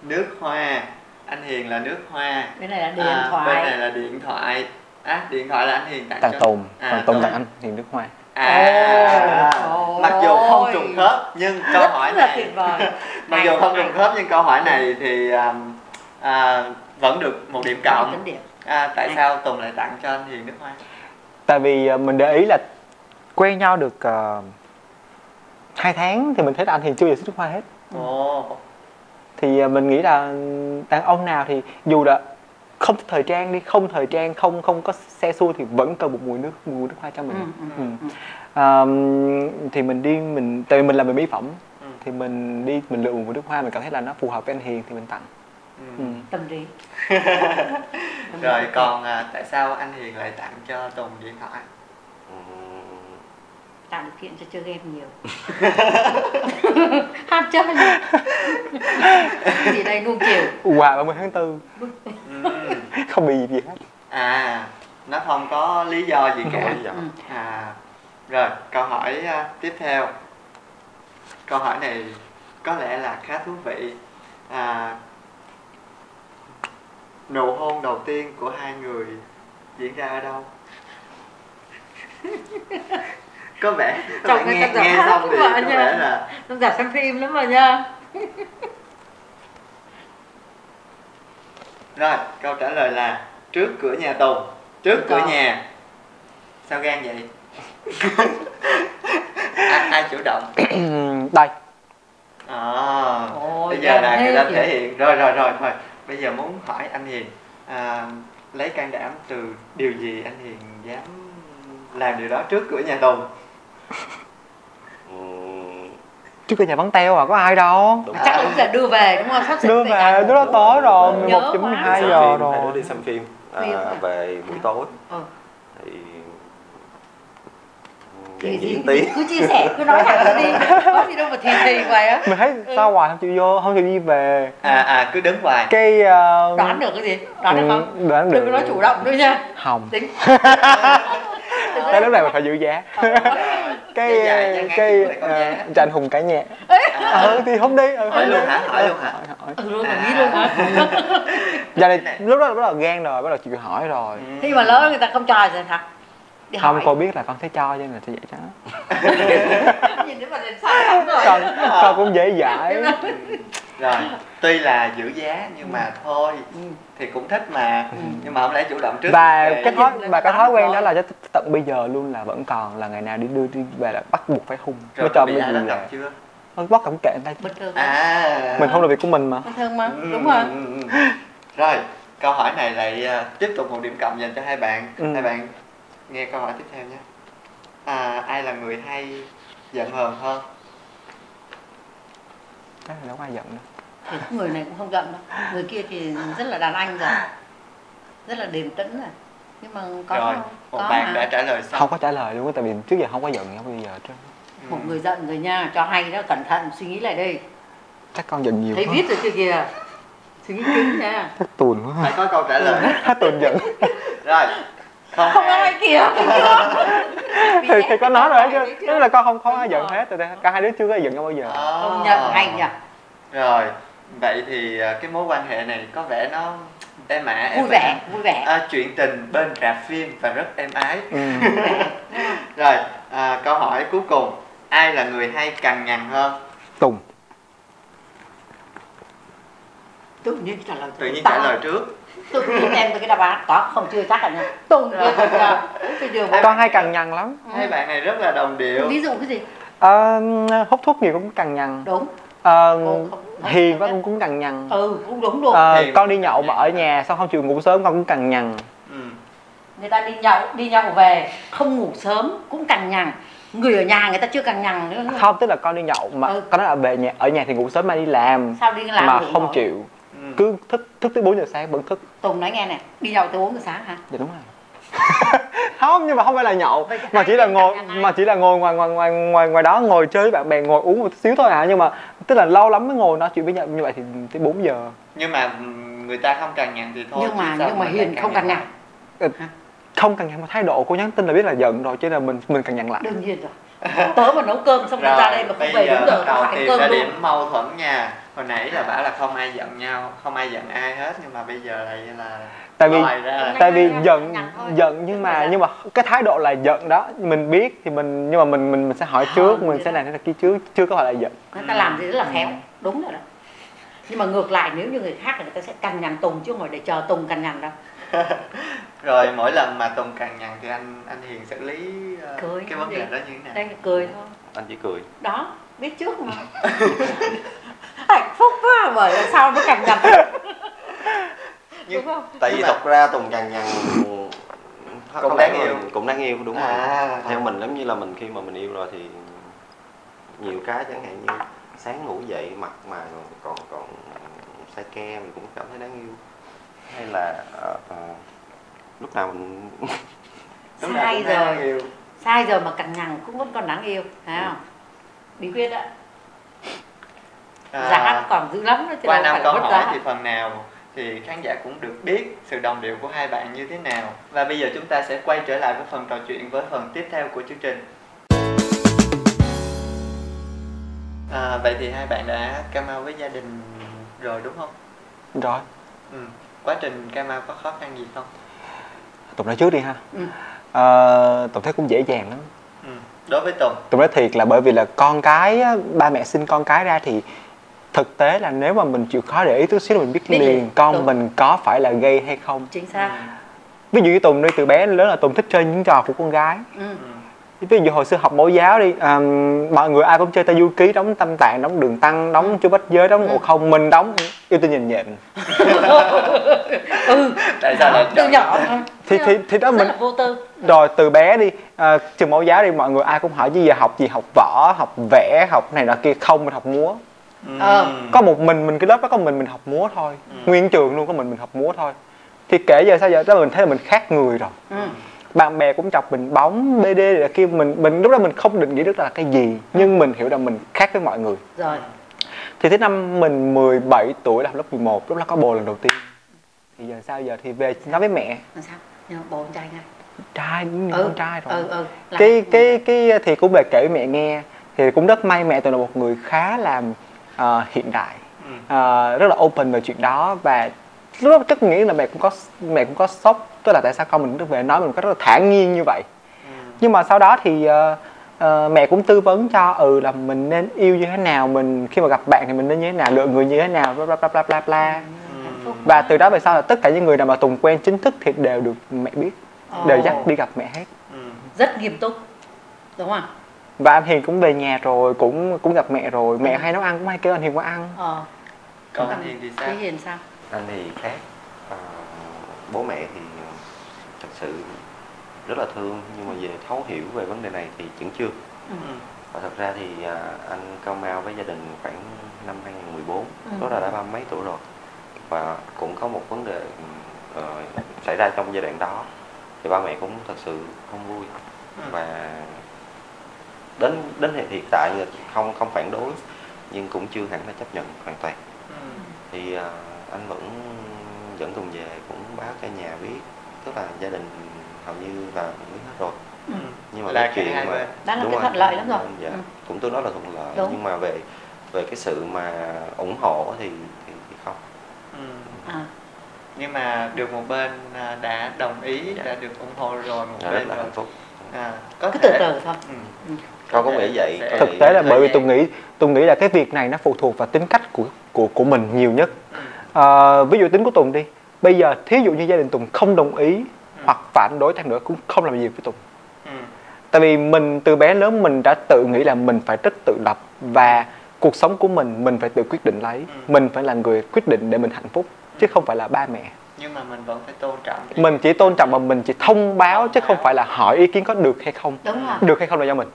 nước hoa. Anh Hiền là nước hoa. Bên này là điện thoại. Bên này là điện thoại. Điện thoại là anh Hiền tặng cho Tùng. Còn Tùng tặng anh Hiền nước hoa. Mặc dù không trùng khớp nhưng câu hỏi này mặc dù không trùng khớp nhưng câu hỏi này thì vẫn được một điểm cộng. Tại sao Tùng lại tặng cho anh Hiền nước hoa? Tại vì mình để ý là quen nhau được 2 tháng thì mình thấy là anh Hiền chưa bao giờ xách nước hoa hết. Thì mình nghĩ là đàn ông nào thì dù là không thời trang đi, không thời trang, không có xe xua thì vẫn cần một mùi nước hoa cho mình. Thì tại vì mình làm về mỹ phẩm thì mình lựa một mùi nước hoa mình cảm thấy là nó phù hợp với anh Hiền thì mình tặng. Tâm lý. Rồi còn tại sao anh Hiền lại tặng cho Tùng điện thoại? Tạo điều kiện cho chơi game nhiều. Ham chơi gì đây, nuông chiều quà 30 tháng 4. Không bị gì hết. Nó không có lý do gì cả. Rồi câu hỏi tiếp theo. Câu hỏi này có lẽ là khá thú vị. Nụ hôn đầu tiên của hai người diễn ra ở đâu? Có vẻ nghe xong thì có vẻ là nó giả xem phim lắm mà nha. Rồi câu trả lời là trước cửa nhà Tùng. Trước cửa nhà. Sao gan vậy? Ai chủ động? Đây. Bây giờ là người ta thể hiện. Rồi thôi. Bây giờ muốn hỏi anh Hiền, lấy can đảm từ điều gì anh Hiền dám làm điều đó trước cửa nhà Tùng? Trước cửa nhà vắng teo à, có ai đâu. Chắc là giờ đưa về đúng không? Đưa về, lúc đó tối rồi, 11:12 giờ rồi. Hai đứa đi xem phim về buổi tối. Thì gì cứ chia sẻ, cứ nói thẳng ra đi, có gì đâu mà thì vậy á. Mình thấy sao hoài không chịu vô, không chịu đi về. Cứ đứng hoài. Cái đoán được cái gì? Đoán được không? Đoán được. Đừng có nói chủ động nữa nha. Không. Tính. Cái lúc này mình phải giữ giá. Cái cho anh Hùng cả nhà. Thì không đi. Hỏi luôn hả? Luôn mà nghĩ luôn hả? Giờ này lúc đó bắt đầu gan rồi, bắt đầu chịu hỏi rồi. Khi mà lớn người ta không cho rồi hả? Không, cô biết là con sẽ cho nên là sẽ dạy cho nó. Nhìn đến mà làm sao rồi. Con cũng dễ dãi. Rồi, tuy là giữ giá nhưng mà thôi thì cũng thích mà. Nhưng mà không lẽ chủ động trước. Và cái thói quen đó là cho tận bây giờ luôn, là vẫn còn, là ngày nào đi về là bắt buộc phải hung. Rồi cho bây giờ đã chưa? Bắt cổng kệ người ta. Bình thường. Mình không làm việc của mình mà. Bình thường mà, đúng rồi. Rồi, câu hỏi này lại tiếp tục một điểm cộng dành cho hai bạn. Hai bạn nghe câu hỏi tiếp theo nhé. Ai là người hay giận hờn hơn? Chắc là đâu có ai giận đâu. Thì người này cũng không giận đâu. Người kia thì rất là đàn anh rồi, rất là điềm tĩnh rồi. Nhưng mà có rồi, không? Một bạn đã trả lời xong. Không có trả lời luôn, tại vì trước giờ không có giận, không bây giờ chứ. Một người giận rồi nha, cho hay đó, cẩn thận suy nghĩ lại đây. Chắc con giận nhiều. Thấy viết rồi chưa kìa. Suy nghĩ kỹ nha. Chắc tuồn quá. Phải có câu trả lời. Hết tuồn giận. Rồi. Không ai kìa. Thì có nói rồi chứ. Tức là con không ai giận hết, cả hai đứa chưa có giận nhau bao giờ. Không nhận hay nhỉ. Rồi, vậy thì cái mối quan hệ này có vẻ nó êm ả, vui vẻ. Chuyện tình bên rạp phim và rất êm ái. Rồi, câu hỏi cuối cùng, ai là người hay cằn nhằn hơn? Tùng. Tự nhiên trả lời trước. Tự nhiên em cái đáp án đó không chưa chắc là nha. Tùng con hay cằn nhằn lắm. Hai bạn này rất là đồng điệu. Ví dụ cái gì? Hút thuốc nhiều cũng cằn nhằn. Đúng. Hiền quá cũng cằn nhằn. Cũng đúng luôn. Con đi nhậu mà ở nhà xong không chịu ngủ sớm con cũng cằn nhằn. Người ta đi nhậu về không ngủ sớm cũng cằn nhằn. Người ở nhà người ta chưa cằn nhằn nữa. Không, tức là con đi nhậu mà con nói là về nhà, ở nhà thì ngủ sớm mà đi làm. Sao đi làm mà không chịu. Cứ thức tới 4 giờ sáng vẫn thức. Tùng nói nghe nè, đi nhậu tới 4 giờ sáng hả? Dạ đúng rồi. Không, nhưng mà không phải là nhậu, mà chỉ là ngồi ngoài đó, ngồi chơi với bạn bè, ngồi uống một xíu thôi à, nhưng mà tức là lâu lắm mới ngồi nói chuyện với nhau như vậy thì tới 4 giờ. Nhưng mà người ta không cằn nhằn thì thôi. Nhưng mà Hiền không cằn nhằn. Không cằn nhằn, mà thái độ cô nhắn tin là biết là giận rồi, chứ là mình cằn nhằn lại. Đương nhiên rồi. Tớ mà nấu cơm xong rồi ra đây mà không về đúng giờ đầu tiên ra điểm mâu thuẫn nha. Hồi nãy là bảo là không ai giận nhau, không ai giận ai hết, nhưng mà bây giờ lại là tại vì giận nhưng mà cái thái độ là giận đó mình biết thì nhưng mà mình sẽ hỏi trước, mình sẽ làm thế là kia trước, chưa có phải là giận. Người ta làm gì rất là khéo, đúng rồi đó. Nhưng mà ngược lại nếu như người khác thì người ta sẽ cằn nhằn Tùng chứ không phải để chờ Tùng cằn nhằn đâu. Rồi mỗi lần mà Tùng cằn nhằn thì anh Hiền xử lý cái vấn đề đó như thế nào? Đây là cười thôi. Anh chỉ cười. Đó, biết trước mà. Hạnh phúc quá, bởi sao nó cằn nhằn. Đúng không? Tại vì thật ra Tùng cằn nhằn cũng đáng yêu. Cũng đáng yêu, đúng rồi. Theo mình giống như là mình khi mà mình yêu rồi thì nhiều cái chẳng hạn như sáng ngủ dậy mặt mà còn sai ke mình cũng cảm thấy đáng yêu, hay là lúc nào mình sai giờ mà cằn nhằn cũng vẫn còn đáng yêu, thấy không? Bí quyết ạ. Giá còn dữ lắm đó, qua 5 câu hỏi thì phần nào thì khán giả cũng được biết sự đồng điệu của hai bạn như thế nào. Và bây giờ chúng ta sẽ quay trở lại với phần trò chuyện với phần tiếp theo của chương trình. Vậy thì hai bạn đã come out với gia đình rồi đúng không? Rồi. Quá trình come out có khó khăn gì không? Tùng nói trước đi ha. Tùng thấy cũng dễ dàng lắm. Đối với Tùng nói thiệt là bởi vì là con cái, ba mẹ sinh con cái ra thì thực tế là nếu mà mình chịu khó để ý chút xíu là mình biết liền con đúng. Mình có phải là gay hay không. Chính xác. Ví dụ như Tùng đi, từ bé đến lớn là Tùng thích chơi những trò của con gái. Ví dụ hồi xưa học mẫu giáo đi, mọi người ai cũng chơi Tây Du Ký, đóng Tam Tạng, đóng Đường Tăng, đóng Chú Bách Giới, đóng Ngộ Không, mình đóng Yêu Tinh Nhìn Nhện. Tại sao lại từ nhỏ thì đó mình vô tư. Rồi từ bé đi, trường mẫu giáo đi, mọi người ai cũng hỏi chứ giờ học gì, học võ, học vẽ, học này nọ kia, không, mình học múa. Có một mình cái lớp đó có mình học múa thôi. Nguyên trường luôn có mình học múa thôi. Thì kể giờ sao giờ đó mình thấy là mình khác người rồi. Bạn bè cũng chọc mình bóng BD là kia, mình lúc đó mình không định nghĩa được là cái gì, nhưng mình hiểu là mình khác với mọi người. Rồi. Thì tới năm mình 17 tuổi là lớp 11, lúc đó có bồ lần đầu tiên. Thì giờ sao giờ thì về nói với mẹ. Làm sao? Nhưng mà bồ con trai ngay. Trai, con trai rồi. Cái thì cũng về kể với mẹ nghe. Thì cũng rất may mẹ tôi là một người khá là hiện đại, rất là open về chuyện đó. Và lúc đó chắc nghĩ là mẹ cũng có sốc, tức là tại sao con mình về nói mình rất là thản nhiên như vậy. Nhưng mà sau đó thì mẹ cũng tư vấn cho là mình nên yêu như thế nào, mình khi mà gặp bạn thì mình nên như thế nào, lựa người như thế nào, bla bla bla. Và từ đó về sau là tất cả những người nào mà Tùng quen chính thức thì đều được mẹ biết, đều dắt đi gặp mẹ hết. Rất nghiêm túc, đúng không? Và anh Hiền cũng về nhà rồi, cũng gặp mẹ rồi, mẹ hay nấu ăn cũng hay kêu anh Hiền qua ăn. Còn anh Hiền thì sao? Anh Hiền sao? Anh thì khác. Bố mẹ thì thật sự rất là thương, nhưng mà về thấu hiểu về vấn đề này thì vẫn chưa. Và thật ra thì anh come out với gia đình khoảng năm 2014, đó là đã 30 mấy tuổi rồi. Và cũng có một vấn đề xảy ra trong giai đoạn đó, thì ba mẹ cũng thật sự không vui. Và đến hiện tại không phản đối, nhưng cũng chưa hẳn là chấp nhận hoàn toàn. Thì anh vẫn dẫn Tùng về, cũng báo cho nhà biết, tức là gia đình hầu như là biết hết rồi. Nhưng mà là cái chuyện mà đó là cái thuận lợi lắm rồi. Dạ, cũng tôi nói là thuận lợi. Đúng. Nhưng mà về cái sự mà ủng hộ thì không. Nhưng mà được một bên đã đồng ý, đã được ủng hộ rồi, một bên rất là hạnh phúc. Cứ từ từ thôi. Con có nghĩ vậy. Thực tế là bởi vì Tùng nghĩ là cái việc này nó phụ thuộc vào tính cách của mình nhiều nhất. Ví dụ tính của Tùng đi, bây giờ thí dụ như gia đình Tùng không đồng ý hoặc phản đối thằng nữa cũng không làm gì với Tùng. Tại vì mình từ bé lớn mình đã tự nghĩ là mình phải rất tự lập, và cuộc sống của mình phải tự quyết định lấy. Mình phải là người quyết định để mình hạnh phúc, chứ không phải là ba mẹ. Nhưng mà mình vẫn phải tôn trọng. Mình chỉ tôn trọng mà mình chỉ thông báo, chứ không phải là hỏi ý kiến có được hay không. Đúng rồi. Được hay không là do mình.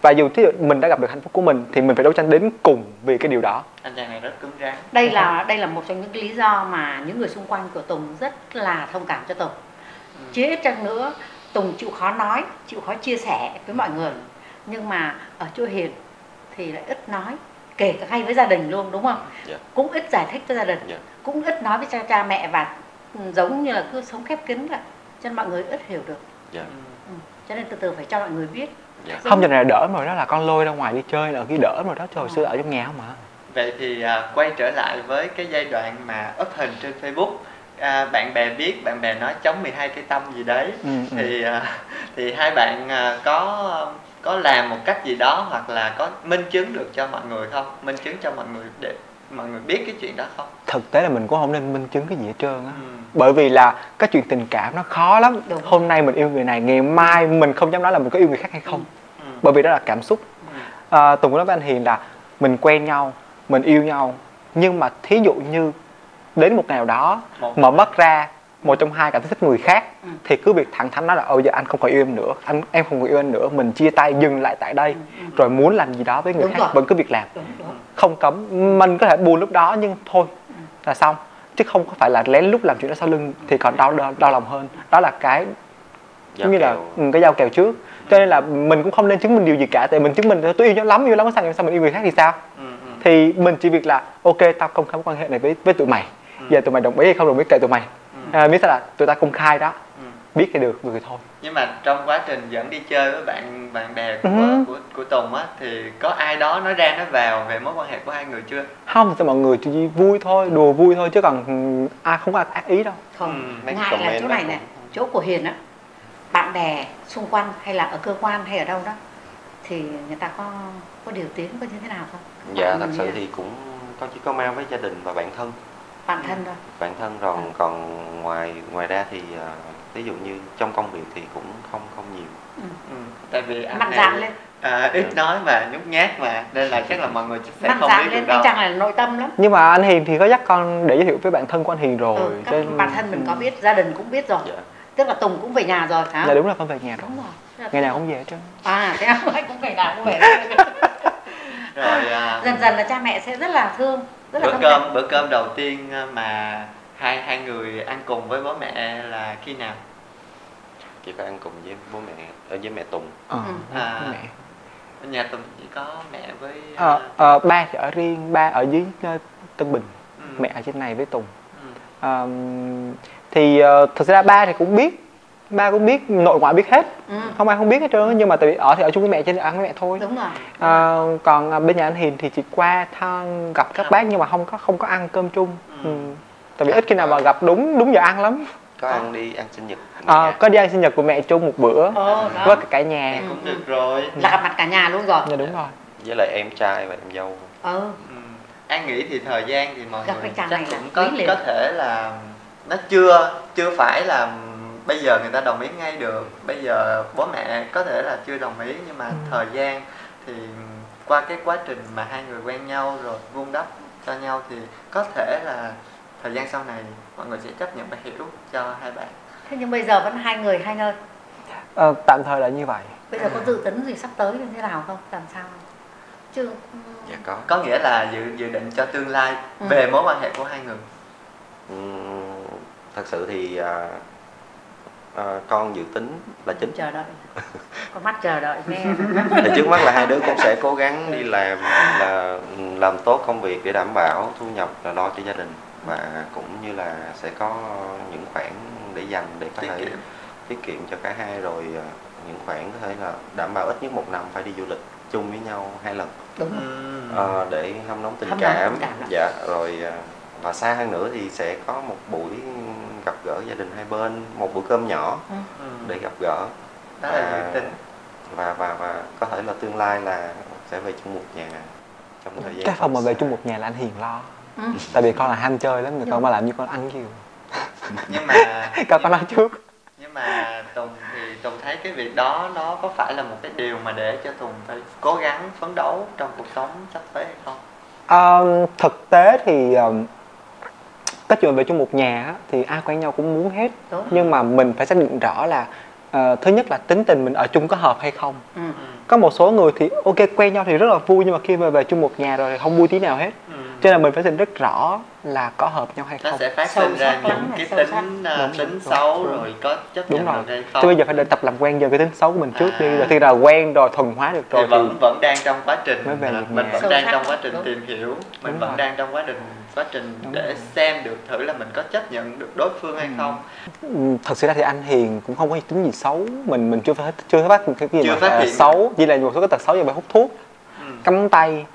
Và dù thí dụ mình đã gặp được hạnh phúc của mình thì mình phải đấu tranh đến cùng vì cái điều đó. Anh chàng này rất cứng rắn. Đây là một trong những cái lý do mà những người xung quanh của Tùng rất là thông cảm cho Tùng. Chứ ít chăng nữa Tùng chịu khó nói, chịu khó chia sẻ với mọi người. Nhưng mà ở chỗ Hiền thì lại ít nói, kể cả ngay với gia đình luôn, đúng không? Cũng ít giải thích cho gia đình, cũng ít nói với cha mẹ, và giống như là cứ sống khép kín vậy, cho nên mọi người ít hiểu được. Cho nên từ từ phải cho mọi người biết. Không, giờ này là đỡ rồi, đó là con lôi ra ngoài đi chơi là khi đỡ rồi đó, hồi xưa ở trong nhà không mà. Vậy thì quay trở lại với cái giai đoạn mà up hình trên Facebook, bạn bè biết, bạn bè nói chống 12 cây tăm gì đấy, thì hai bạn có làm một cách gì đó hoặc là có minh chứng được cho mọi người không? Minh chứng cho mọi người để mọi người biết cái chuyện đó không? Thực tế là mình cũng không nên minh chứng cái gì hết trơn á. Bởi vì là cái chuyện tình cảm nó khó lắm. Hôm nay mình yêu người này, ngày mai mình không dám nói là mình có yêu người khác hay không. Bởi vì đó là cảm xúc. Tùng có nói với anh Hiền là mình quen nhau, mình yêu nhau, nhưng mà thí dụ như đến một ngày nào đó mở mắt ra một trong hai cảm thấy thích người khác, thì cứ việc thẳng thắn nói là giờ anh không còn yêu em nữa, em không còn yêu anh nữa, mình chia tay, dừng lại tại đây. Rồi muốn làm gì đó với người khác vẫn cứ việc làm, không cấm. Mình có thể buồn lúc đó nhưng thôi, là xong, chứ không có phải là lén lút làm chuyện đó sau lưng thì còn đau lòng hơn. Đó là cái giống như là cái giao kèo trước. Cho nên là mình cũng không nên chứng minh điều gì cả, tại mình chứng minh tôi yêu nó lắm sao mình yêu người khác thì sao? Thì mình chỉ việc là ok, tao công khai mối quan hệ này với tụi mày, giờ tụi mày đồng ý hay không đồng ý kệ tụi mày. Biết sao là tụi ta công khai đó, biết thì được rồi thôi. Nhưng mà trong quá trình dẫn đi chơi với bạn bè của Tùng á, thì có ai đó nói ra nói vào về mối quan hệ của hai người chưa? Không, thì mọi người chỉ vui thôi, đùa vui thôi, chứ còn ai không có ác ý đâu. Không, ngại là chỗ này nè, chỗ của Hiền á, bạn bè xung quanh hay là ở cơ quan hay ở đâu đó thì người ta có điều tiếng có như thế nào không? Dạ, thật sự thì cũng chỉ có mang với gia đình và bạn thân. Bạn thân thôi. Bạn thân rồi, còn ngoài ra thì ví dụ như trong công việc thì cũng không nhiều. Tại vì anh mạnh dạn lên. Ít nói mà nhút nhát mà, nên là chắc là mọi người sẽ mạnh không biết được đâu. Anh Trăng là nội tâm lắm. Nhưng mà anh Hiền thì có dắt con để giới thiệu với bạn thân của anh Hiền rồi. Bản thân mình có biết, gia đình cũng biết rồi. Dạ. Tức là Tùng cũng về nhà rồi hả? Dạ đúng là con về nhà rồi. Đúng rồi. Ngày nào cũng về hết trơn. Thế anh cũng ngày nào cũng về. Rồi dần là cha mẹ sẽ rất là thương, rất là bữa cơm đầu tiên mà hai người ăn cùng với bố mẹ là khi nào? Chỉ có ăn cùng với bố mẹ với mẹ Tùng. Mẹ. Ở nhà Tùng chỉ có mẹ với ba thì ở riêng, ba ở dưới Tân Bình, mẹ ở trên này với Tùng. Thì thực ra ba thì cũng biết, ba cũng biết, nội ngoại biết hết, không ai không biết hết trơn. Nhưng mà tại vì ở chung với mẹ cho nên ăn với mẹ thôi. Đúng rồi. Còn bên nhà anh Hiền thì chỉ qua gặp các bác nhưng mà không có ăn cơm chung. Tại vì ít khi nào mà gặp đúng giờ ăn lắm. Có ăn đi ăn sinh nhật. Có đi ăn sinh nhật của mẹ chung một bữa với cả nhà. Cũng được rồi. Là gặp mặt cả nhà luôn rồi. Dạ đúng rồi. Với lại em trai và em dâu. An nghĩ thì thời gian thì mọi người chắc cũng có thể là nó chưa phải là bây giờ người ta đồng ý ngay được. Bây giờ bố mẹ có thể là chưa đồng ý, nhưng mà thời gian thì qua cái quá trình mà hai người quen nhau rồi vun đắp cho nhau thì có thể là thời gian sau này mọi người sẽ chấp nhận và hiểu cho hai bạn. Thế nhưng bây giờ vẫn hai người hai nơi. Tạm thời là như vậy. Bây giờ có dự tính gì sắp tới như thế nào không? Làm sao? Chứ dạ có nghĩa là dự định cho tương lai về mối quan hệ của hai người. Thật sự thì con dự tính là chính. Chờ đợi. Con mắt chờ đợi nghe. Thì trước mắt là hai đứa cũng sẽ cố gắng đi làm tốt công việc để đảm bảo thu nhập là lo cho gia đình, và cũng như là sẽ có những khoản để dành để có thể tiết kiệm cho cả hai, rồi những khoản có thể là đảm bảo ít nhất một năm phải đi du lịch chung với nhau 2 lần. Đúng rồi. Để hâm nóng tình cảm. Dạ, rồi và xa hơn nữa thì sẽ có một buổi gặp gỡ gia đình hai bên, một bữa cơm nhỏ để gặp gỡ. Đó là dự tính. Và có thể là tương lai là sẽ về chung một nhà trong thời gian. Cái phòng mà về chung một nhà là anh Hiền lo. Tại vì con là ham chơi lắm, người con mà làm như con ăn nhiều. Nhưng mà con nói trước. Nhưng mà Tùng thì Tùng thấy cái việc đó nó có phải là một cái điều mà để cho Tùng phải cố gắng phấn đấu trong cuộc sống sắp tới hay không? Thực tế thì cái chuyện về chung một nhà á, thì ai quen nhau cũng muốn hết. Nhưng mà mình phải xác định rõ là thứ nhất là tính tình mình ở chung có hợp hay không. Có một số người thì ok quen nhau thì rất là vui, nhưng mà khi về chung một nhà rồi thì không vui tí nào hết. Cho nên mình phải định rất rõ là có hợp nhau hay không. Nó sẽ phát sinh ra những cái tính xấu rồi có chấp nhận được hay không. Chứ bây giờ phải tập làm quen giờ cái tính xấu của mình trước đi, rồi khi nào quen rồi thuần hóa được rồi thì vẫn đang trong quá trình mình vẫn đang trong quá trình tìm hiểu, mình vẫn đang trong quá trình để xem được thử là mình có chấp nhận được đối phương hay không. Thật sự ra thì anh Hiền cũng không có tính gì xấu, mình chưa phát cái gì mà xấu, chỉ là một số cái tật xấu như hút thuốc, cắm tay.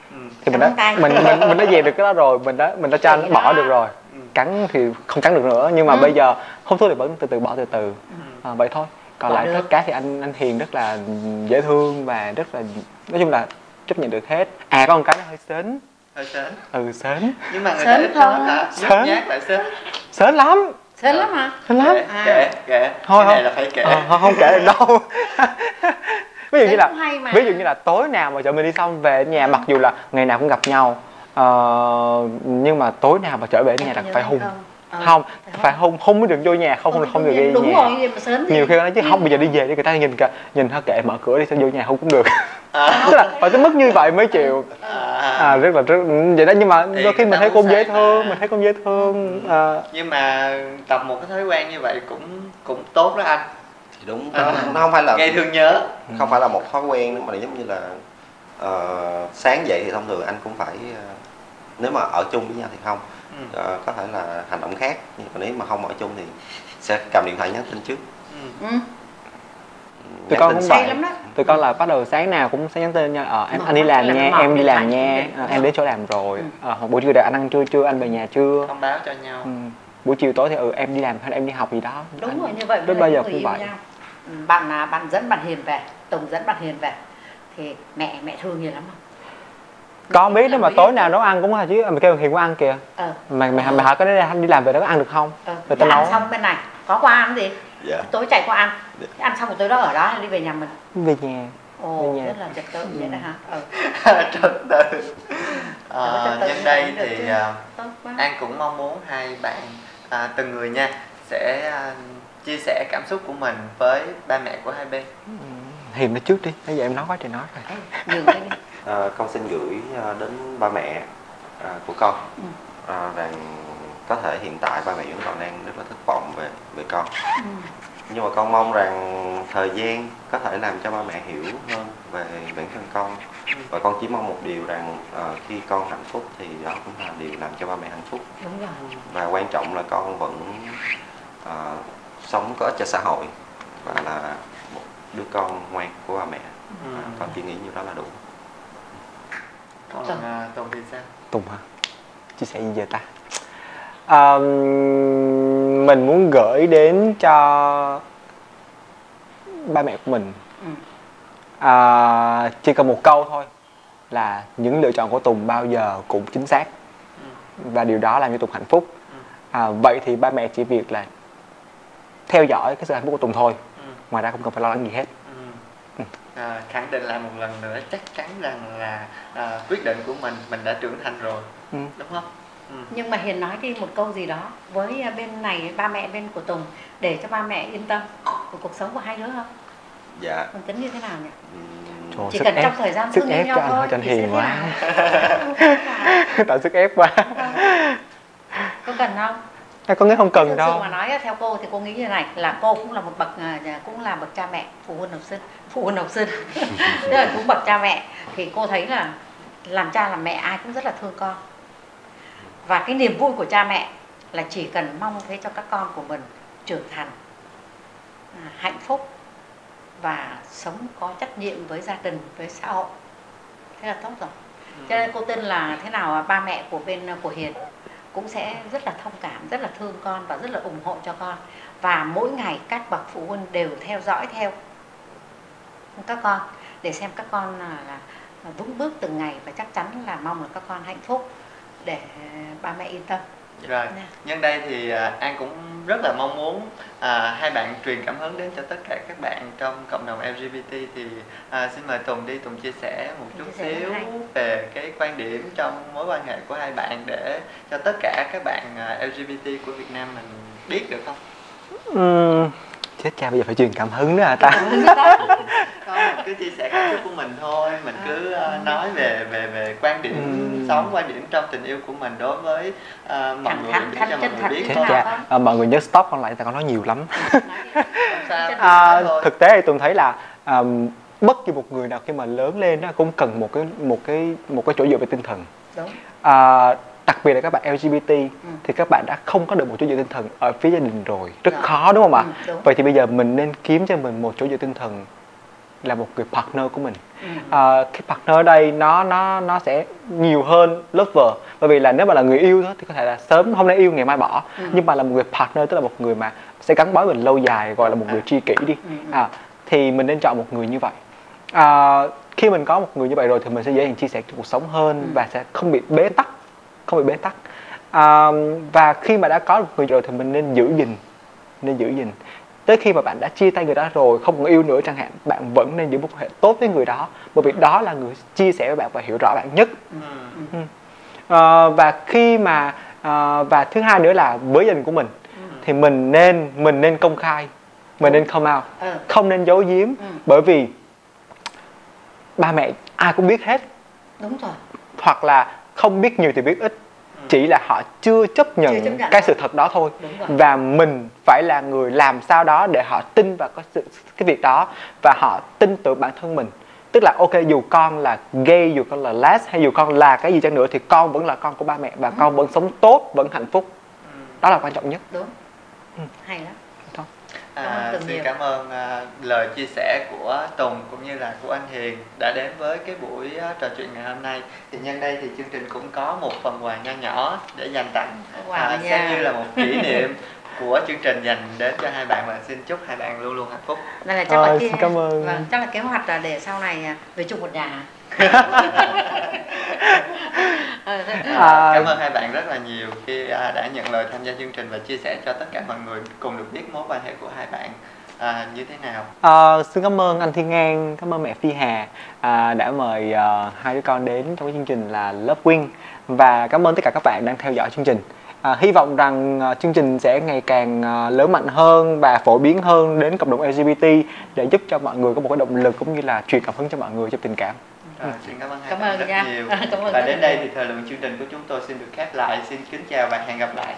Thì mình đã dẹp được cái đó rồi, mình đã cho nó bỏ được rồi. Cắn thì không cắn được nữa, nhưng mà bây giờ hút thuốc thì vẫn từ từ bỏ từ từ. Vậy thôi. Còn lại tất cả thì anh Hiền rất là dễ thương và rất là, nói chung là chấp nhận được hết. Có một cái nó hơi sến. Hơi sến. Sến. Nhưng mà người ta ít nói hả? Sến. Nhát lại sến. Sến lắm. Sến lắm hả? Sến lắm. Kệ. Thôi cái này là phải kệ. Không kể được đâu. Ví dụ như là tối nào mà chợ mình đi xong về nhà, mặc dù là ngày nào cũng gặp nhau, nhưng mà tối nào mà trở về nhà là phải hùng. Không, phải không mới được vô nhà, không được vô nhà. Đúng rồi, sớm nhiều khi nói chứ không, bây giờ đi về đi, người ta nhìn thôi kệ, mở cửa đi, sao vô nhà không cũng được. Tức là phải tới mức như vậy mới chịu. Rất vậy đó, nhưng mà đôi khi mình thấy cũng dễ thương, Nhưng mà tập một cái thói quen như vậy cũng tốt đó anh. Thì đúng, nó không phải là gây thương nhớ, không phải là một thói quen nữa, mà giống như là sáng dậy thì thông thường anh cũng phải nếu mà ở chung với nhau thì không, có thể là hành động khác, nhưng mà nếu mà không ở chung thì sẽ cầm điện thoại nhắn tin trước. Tụi con cũng vậy lắm đó. Tụi con là bắt đầu sáng nào cũng sẽ nhắn tin nha, anh đi làm nha, em đi làm nha, em đến chỗ làm rồi, buổi trưa anh ăn trưa chưa, anh về nhà chưa, thông báo cho nhau. Buổi chiều tối thì em đi làm hay em đi học gì đó. Đúng rồi, như vậy đến bây giờ cũng vậy. Bạn dẫn bạn Hiền về, Tùng dẫn bạn Hiền về thì mẹ thương Hiền lắm không? Con biết đó, mà tối nào nấu ăn cũng là chứ, mày kêu Hiền qua ăn kìa. Mày hỏi cái đấy đi làm về đó có ăn được không? Người ta nấu. Ăn xong bên này có qua ăn gì? Dạ. Tối chạy qua ăn. Ăn xong rồi tối đó ở đó đi về nhà mình. Về nhà. Ồ, rất là trật tự vậy đó hả? Trật tự. Nhân đây thì An cũng mong muốn hai bạn từng người nha sẽ chia sẻ cảm xúc của mình với ba mẹ của hai bên. Hiền nói trước đi, bây giờ em nói quá trời nói rồi. Nhường cái đi. Con xin gửi đến ba mẹ của con rằng có thể hiện tại ba mẹ vẫn còn đang rất là thất vọng về con, nhưng mà con mong rằng thời gian có thể làm cho ba mẹ hiểu hơn về bản thân con, và con chỉ mong một điều rằng khi con hạnh phúc thì đó cũng là điều làm cho ba mẹ hạnh phúc. Đúng rồi. Và quan trọng là con vẫn sống có ích cho xã hội và là một đứa con ngoan của ba mẹ. Con chỉ nghĩ như đó là đủ. Còn Tùng thì sao? Tùng hả? Chia sẻ gì giờ ta? Mình muốn gửi đến cho ba mẹ của mình chỉ cần một câu thôi, là những lựa chọn của Tùng bao giờ cũng chính xác, và điều đó làm cho Tùng hạnh phúc. Vậy thì ba mẹ chỉ việc là theo dõi cái sự hạnh phúc của Tùng thôi, ngoài ra không cần phải lo lắng gì hết. Khẳng định lại một lần nữa, chắc chắn rằng là quyết định của mình đã trưởng thành rồi, đúng không? Nhưng mà Hiền nói đi một câu gì đó với bên này, ba mẹ bên của Tùng, để cho ba mẹ yên tâm của cuộc sống của hai đứa không? Dạ. Mình tính như thế nào nhỉ? Trời, chỉ cần trong thời gian thương yêu nhau thôi cho anh Hiền quá. Tạo sức ép quá. Có cần không? Con nghĩ không cần Thực đâu. sự mà nói theo cô thì cô nghĩ như này, là cô cũng là một bậc cha mẹ, phụ huynh học sinh tức là cũng bậc cha mẹ, thì cô thấy là làm cha làm mẹ ai cũng rất là thương con, và cái niềm vui của cha mẹ là chỉ cần mong thấy cho các con của mình trưởng thành, hạnh phúc và sống có trách nhiệm với gia đình, với xã hội, thế là tốt rồi. Cho nên cô tin là thế nào ba mẹ của bên của Hiền cũng sẽ rất là thông cảm, rất là thương con và rất là ủng hộ cho con. Và mỗi ngày các bậc phụ huynh đều theo dõi theo các con để xem các con là vững bước từng ngày, và chắc chắn là mong là các con hạnh phúc để ba mẹ yên tâm. Rồi, nhân đây thì An cũng rất là mong muốn hai bạn truyền cảm hứng đến cho tất cả các bạn trong cộng đồng LGBT. Thì xin mời Tùng chia sẻ một chút xíu về cái quan điểm trong mối quan hệ của hai bạn để cho tất cả các bạn LGBT của Việt Nam mình biết được không? Chết cha, bây giờ phải truyền cảm hứng nữa hả ta? Không, mình cứ chia sẻ cảm xúc của mình thôi, mình cứ nói về quan điểm sống, quan điểm trong tình yêu của mình đối với mọi người, để cho mọi người biết. Chết cha, mọi người nhớ stop con lại, tại con nói nhiều lắm. Thực tế thì tôi thấy là bất kỳ một người nào khi mà lớn lên nó cũng cần một cái chỗ dựa về tinh thần. Đúng. Đặc biệt là các bạn LGBT thì các bạn đã không có được một chỗ dựa tinh thần ở phía gia đình rồi, rất khó, đúng không ạ? Vậy thì bây giờ mình nên kiếm cho mình một chỗ dựa tinh thần là một người partner của mình. Cái partner ở đây nó sẽ nhiều hơn lover, bởi vì là nếu mà là người yêu đó thì có thể là sớm hôm nay yêu ngày mai bỏ, nhưng mà là một người partner tức là một người mà sẽ gắn bó mình lâu dài, gọi là một người tri kỷ đi. Thì mình nên chọn một người như vậy. Khi mình có một người như vậy rồi thì mình sẽ dễ dàng chia sẻ cuộc sống hơn và sẽ không bị bế tắc. Và khi mà đã có một người rồi thì mình nên giữ gìn. Tới khi mà bạn đã chia tay người đó rồi, không còn yêu nữa chẳng hạn, bạn vẫn nên giữ mối quan hệ tốt với người đó, bởi vì đó là người chia sẻ với bạn và hiểu rõ bạn nhất. Và khi mà Và thứ hai nữa là với gia đình của mình thì mình nên công khai, mình nên come out, không nên giấu giếm, bởi vì ba mẹ ai cũng biết hết. Đúng rồi. Hoặc là không biết nhiều thì biết ít, chỉ là họ chưa chấp nhận cái sự thật đó thôi. Và mình phải là người làm sao đó để họ tin vào cái việc đó, và họ tin tưởng bản thân mình. Tức là ok, dù con là gay, dù con là les, hay dù con là cái gì chăng nữa thì con vẫn là con của ba mẹ, và con vẫn sống tốt, vẫn hạnh phúc. Đó là quan trọng nhất. Đúng. Hay lắm. Xin cảm ơn lời chia sẻ của Tùng cũng như là của anh Hiền đã đến với cái buổi trò chuyện ngày hôm nay. Thì nhân đây thì chương trình cũng có một phần quà nho nhỏ để dành tặng, xem như là một kỷ niệm của chương trình dành đến cho hai bạn, và xin chúc hai bạn luôn luôn hạnh phúc. Đây là chắc là xin cảm ơn. Chắc là kế hoạch là để sau này về chung một nhà. Cảm ơn hai bạn rất là nhiều khi đã nhận lời tham gia chương trình và chia sẻ cho tất cả mọi người cùng được biết mối quan hệ của hai bạn như thế nào. Xin cảm ơn anh Thiên An, cảm ơn mẹ Phi Hà đã mời hai đứa con đến trong cái chương trình là Love Win, và cảm ơn tất cả các bạn đang theo dõi chương trình. Hy vọng rằng chương trình sẽ ngày càng lớn mạnh hơn và phổ biến hơn đến cộng đồng LGBT, để giúp cho mọi người có một cái động lực cũng như là truyền cảm hứng cho mọi người trong tình cảm. Xin cảm ơn hai bạn rất nhiều. Và đến đây thì thời lượng chương trình của chúng tôi xin được khép lại. Xin kính chào và hẹn gặp lại.